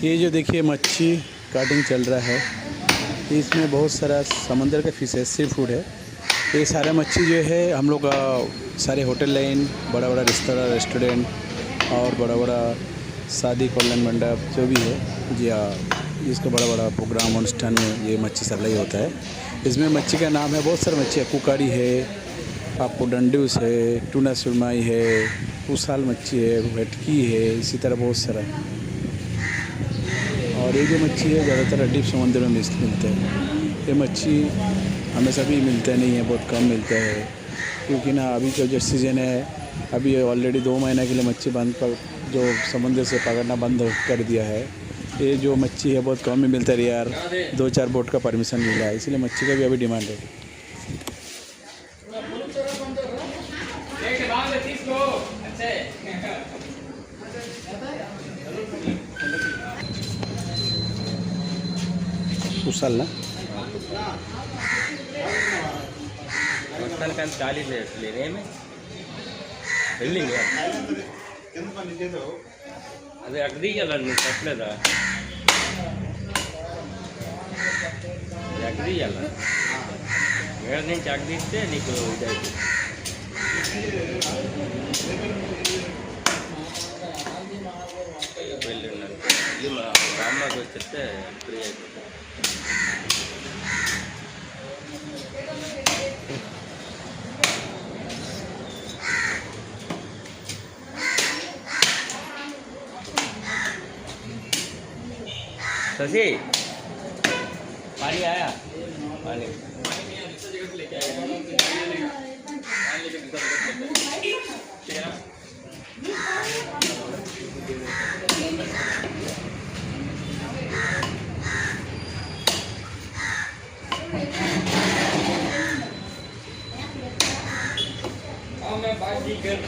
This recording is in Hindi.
ये जो देखिए मच्छी काटिंग चल रहा है, इसमें बहुत सारा समंदर का फिश है, सी फूड है। ये सारा मच्छी जो है हम लोग सारे होटल लाइन, बड़ा बड़ा रेस्टोरेंट और बड़ा बड़ा शादी कल्याण मंडप जो भी है जी हाँ, इसका बड़ा बड़ा प्रोग्राम अनुष्ठान में ये मच्छी सप्लाई होता है। इसमें मच्छी का नाम है, बहुत सारे मच्छी है, कुकारी है, आपको डंडूस है, टूना सुरमाई है, उसाल मच्छी है, भटकी है, इसी तरह बहुत सारा। और ये जो मच्छी है ज़्यादातर डीप समुद्र में मिलते हैं। ये मच्छी हमेशा भी मिलता नहीं है, बहुत कम मिलता है, क्योंकि ना अभी जो सीज़न है, अभी ऑलरेडी 2 महीने के लिए मच्छी बंद कर जो समुद्र से पकड़ना बंद कर दिया है। ये जो मच्छी है बहुत कम ही मिलता है यार, 2-4 बोट का परमिशन मिला है, इसलिए मच्छी का भी अभी डिमांड है। उसल ना అది అగ్రిగల నువ్వు చెప్పలేదా? అగ్రిగల ఏడు నుంచి అగ్రిస్తే నీకు ఇదైతే వెళ్ళి ఉన్నారు. ఇది మా రామ్మాకి వచ్చేస్తే ఫ్రీ అయిపోతుంది. शशि पानी आया? पानी मैं बात कर